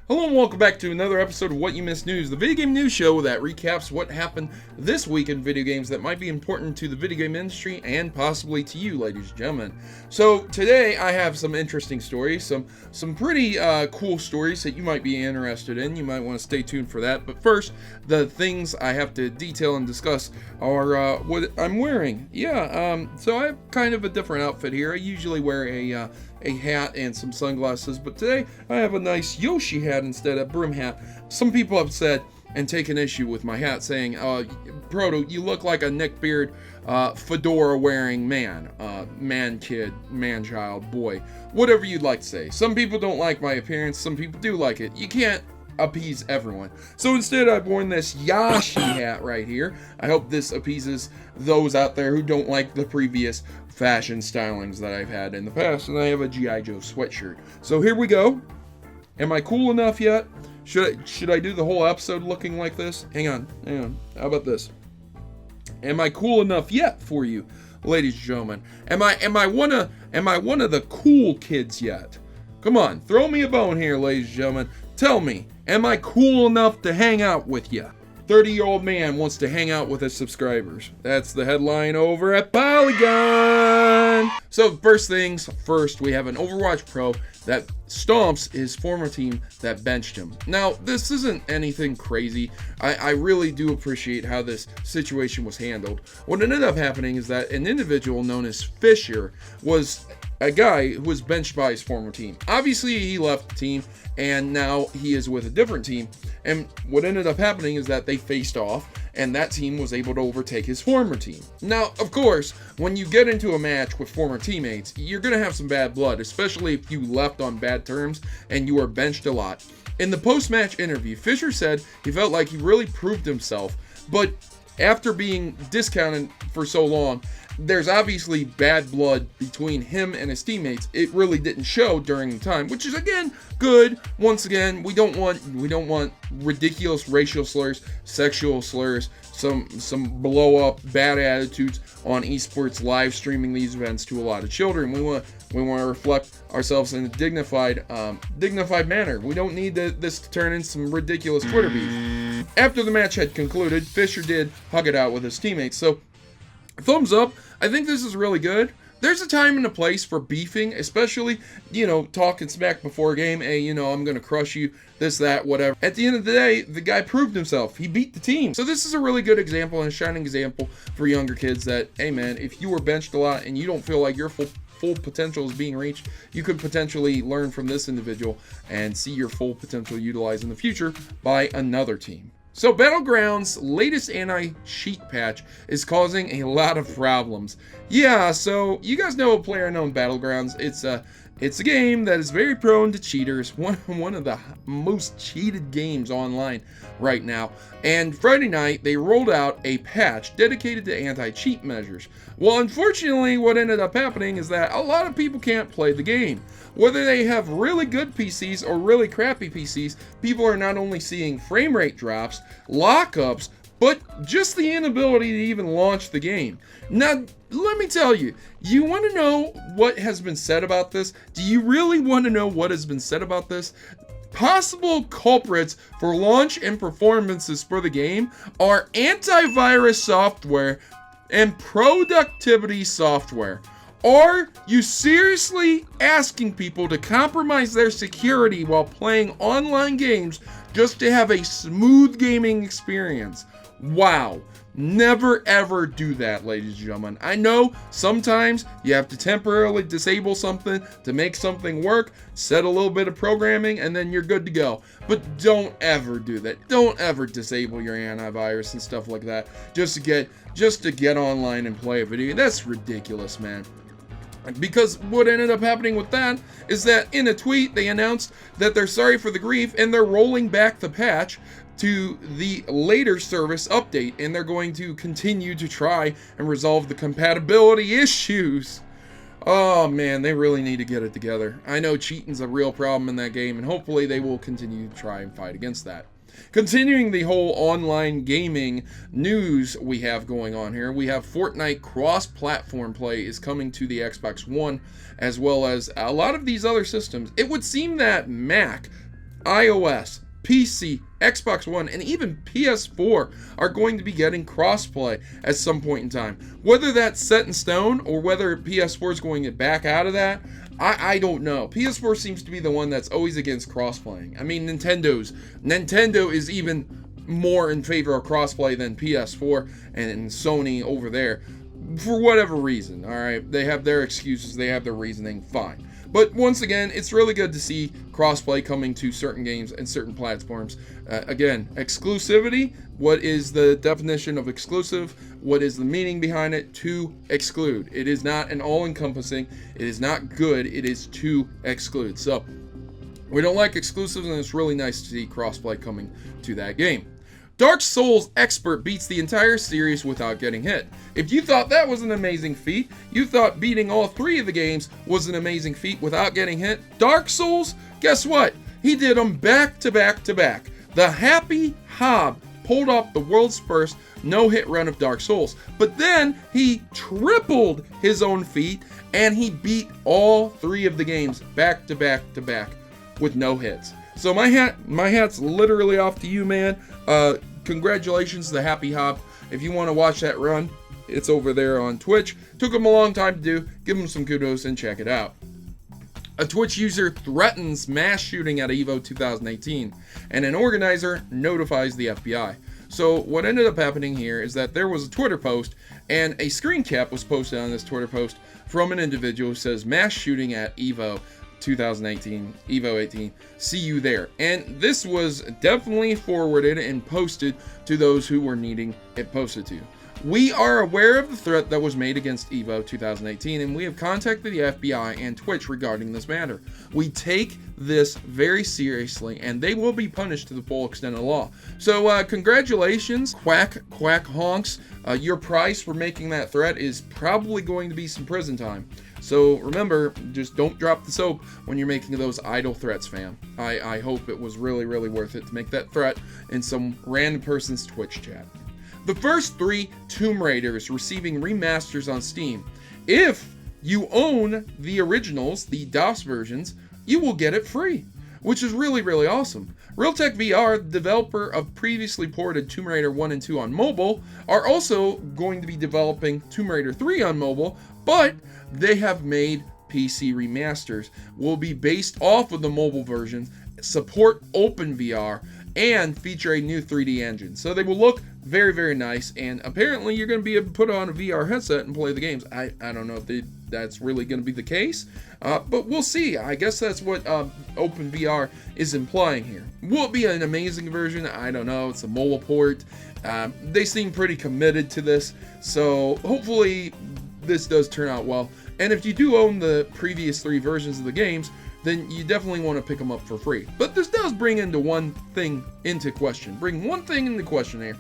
Hello and welcome back to another episode of What You Missed News, the video game news show that recaps what happened this week in video games that might be important to the video game industry and possibly to you, ladies and gentlemen. So today I have some interesting stories, some pretty cool stories that you might be interested in. You might want to stay tuned for that. But first, the things I have to detail and discuss are what I'm wearing. So I have kind of a different outfit here. I usually wear a hat and some sunglasses, but today I have a nice Yoshi hat instead of brim hat. Some people have said and taken issue with my hat, saying, Proto, you look like a neckbeard, fedora wearing man, man kid, man child, boy, whatever you'd like to say. Some people don't like my appearance, some people do like it. You can't appease everyone. So instead I've worn this Yoshi hat right here. I hope this appeases those out there who don't like the previous fashion stylings that I've had in the past. And I have a G.I. Joe sweatshirt. So here we go. Am I cool enough yet? Should I do the whole episode looking like this? Hang on. How about this? Am I cool enough yet for you, ladies and gentlemen? Am I one of the cool kids yet? Come on, throw me a bone here, ladies and gentlemen. Tell me, am I cool enough to hang out with you? 30-year-old man wants to hang out with his subscribers. That's the headline over at Polygon. So first things first, we have an OverWatch Pro that Stomps his former team that benched him. Now, this isn't anything crazy. I really do appreciate how this situation was handled. What ended up happening is that an individual known as Fissure was a guy who was benched by his former team. Obviously, he left the team, and now he is with a different team. And what ended up happening is that they faced off, and that team was able to overtake his former team. Now, of course, when you get into a match with former teammates, you're going to have some bad blood, especially if you left on bad terms and you were benched a lot. In the post-match interview, Fissure said he felt like he really proved himself, but after being discounted for so long, there's obviously bad blood between him and his teammates. It really didn't show during the time, which is again good. Once again, we don't want ridiculous racial slurs, sexual slurs, some blow up bad attitudes on esports live streaming these events to a lot of children. We want to reflect ourselves in a dignified manner. We don't need this to turn into some ridiculous Twitter beef. After the match had concluded, Fissure did hug it out with his teammates. So thumbs up. I think this is really good. There's a time and a place for beefing, especially, talking smack before a game. Hey, I'm going to crush you, this, that, whatever. At the end of the day, the guy proved himself. He beat the team. So this is a really good example and a shining example for younger kids that, hey man, if you were benched a lot and you don't feel like your full potential is being reached, you could potentially learn from this individual and see your full potential utilized in the future by another team. So Battlegrounds' latest anti-cheat patch is causing a lot of problems. Yeah, so you guys know a PlayerUnknown Battlegrounds. It's a game that is very prone to cheaters, one of the most cheated games online right now. And Friday night, they rolled out a patch dedicated to anti-cheat measures. Well, unfortunately, what ended up happening is that a lot of people can't play the game. Whether they have really good PCs or really crappy PCs, people are not only seeing frame rate drops, lockups, but just the inability to even launch the game. Now, let me tell you, you want to know what has been said about this? Do you really want to know what has been said about this? Possible culprits for launch and performances for the game are antivirus software and productivity software. Are you seriously asking people to compromise their security while playing online games just to have a smooth gaming experience? Wow. Never ever do that, ladies and gentlemen. I know sometimes you have to temporarily disable something to make something work, set a little bit of programming, and then you're good to go. But don't ever do that. Don't ever disable your antivirus and stuff like that just to get online and play a video. That's ridiculous, man. Because what ended up happening with that is that in a tweet they announced that they're sorry for the grief and they're rolling back the patch to the later service update, and they're going to continue to try and resolve the compatibility issues. Oh man, they really need to get it together. I know cheating's a real problem in that game, and hopefully they will continue to try and fight against that. Continuing the whole online gaming news we have going on here, we have Fortnite cross-platform play is coming to the Xbox One, as well as a lot of these other systems. It would seem that Mac iOS, PC, Xbox One, and even PS4 are going to be getting crossplay at some point in time. Whether that's set in stone or whether PS4 is going to back out of that, I don't know. PS4 seems to be the one that's always against crossplaying. I mean, Nintendo is even more in favor of crossplay than PS4 and Sony over there for whatever reason. All right, they have their excuses, they have their reasoning, fine. But once again, it's really good to see crossplay coming to certain games and certain platforms. Again, exclusivity. What is the definition of exclusive? What is the meaning behind it? To exclude. It is not an all-encompassing. It is not good. It is to exclude. So we don't like exclusives, and it's really nice to see crossplay coming to that game. Dark Souls Expert beats the entire series without getting hit. If you thought that was an amazing feat, you thought beating all 3 of the games was an amazing feat without getting hit, Dark Souls, guess what? He did them back to back to back. The Happy Hob pulled off the world's first no-hit run of Dark Souls, but then he tripled his own feat and he beat all 3 of the games back to back to back with no hits. So my hat's literally off to you, man. Congratulations to the Happy Hob. If you want to watch that run, it's over there on Twitch. Took him a long time to do. Give him some kudos and check it out. A Twitch user threatens mass shooting at EVO 2018, and an organizer notifies the FBI. So what ended up happening here is that there was a Twitter post, and a screen cap was posted on this Twitter post from an individual who says, mass shooting at EVO 2018, EVO 18, see you there. And this was definitely forwarded and posted to those who were needing it posted to. We are aware of the threat that was made against EVO 2018, and we have contacted the FBI and Twitch regarding this matter. We take this very seriously, and they will be punished to the full extent of the law. So congratulations, quack honks. Your price for making that threat is probably going to be some prison time. So remember, just don't drop the soap when you're making those idle threats, fam. I hope it was really, really worth it to make that threat in some random person's Twitch chat. The first 3 Tomb Raiders receiving remasters on Steam. If you own the originals, the DOS versions, you will get it free, which is really, really awesome. Realtek VR, the developer of previously ported Tomb Raider 1 and 2 on mobile, are also going to be developing Tomb Raider 3 on mobile, but they have made PC remasters. Will be based off of the mobile versions, support OpenVR, and feature a new 3D engine. So they will look very, very nice, and apparently you're going to be able to put on a VR headset and play the games. I don't know if that's really going to be the case, but we'll see. I guess that's what OpenVR is implying here. Will it be an amazing version? I don't know. It's a mobile port. They seem pretty committed to this, so hopefully this does turn out well. And if you do own the previous 3 versions of the games, then you definitely want to pick them up for free. But this does bring one thing into question here.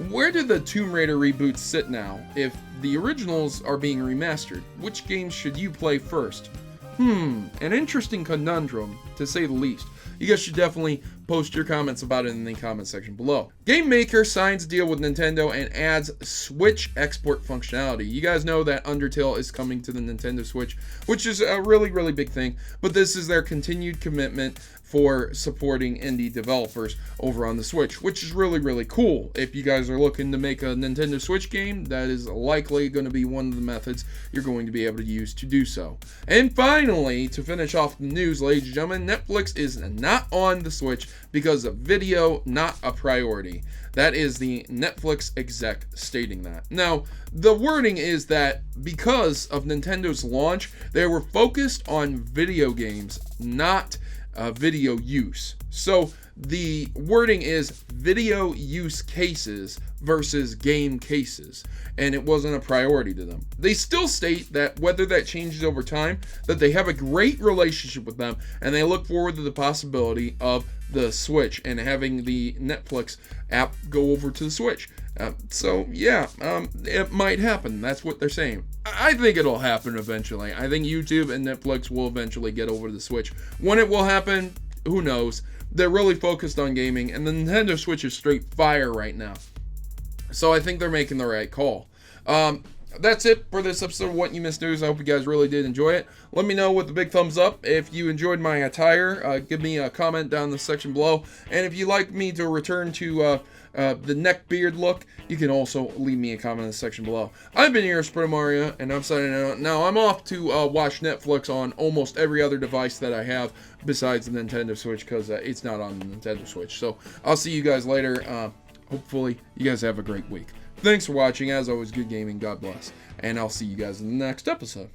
Where do the Tomb Raider reboots sit now? If the originals are being remastered, which games should you play first? An interesting conundrum, to say the least. You guys should definitely post your comments about it in the comment section below. GameMaker signs a deal with Nintendo and adds Switch export functionality. You guys know that Undertale is coming to the Nintendo Switch, which is a really, really big thing, but this is their continued commitment for supporting indie developers over on the Switch, which is really, really cool. If you guys are looking to make a Nintendo Switch game, that is likely going to be one of the methods you're going to be able to use to do so. And finally, to finish off the news, ladies and gentlemen, Netflix is not on the Switch because of video not a priority. That is the Netflix exec stating that. Now, the wording is that because of Nintendo's launch, they were focused on video games, not video use. So the wording is video use cases versus game cases, and it wasn't a priority to them. They still state that whether that changes over time, that they have a great relationship with them, and they look forward to the possibility of the Switch and having the Netflix app go over to the Switch. It might happen. That's what they're saying. I think it'll happen eventually. I think YouTube and Netflix will eventually get over to the Switch. When it will happen, who knows? They're really focused on gaming, and the Nintendo Switch is straight fire right now. So I think they're making the right call. that's it for this episode of What You Missed News. I hope you guys really did enjoy it. Let me know with a big thumbs up if you enjoyed my attire. Give me a comment down in the section below. And if you'd like me to return to the neck beard look, you can also leave me a comment in the section below. I've been here as Protomario, and I'm signing out. Now, I'm off to watch Netflix on almost every other device that I have besides the Nintendo Switch, because it's not on the Nintendo Switch. So, I'll see you guys later. Hopefully, you guys have a great week. Thanks for watching. As always, good gaming. God bless. And I'll see you guys in the next episode.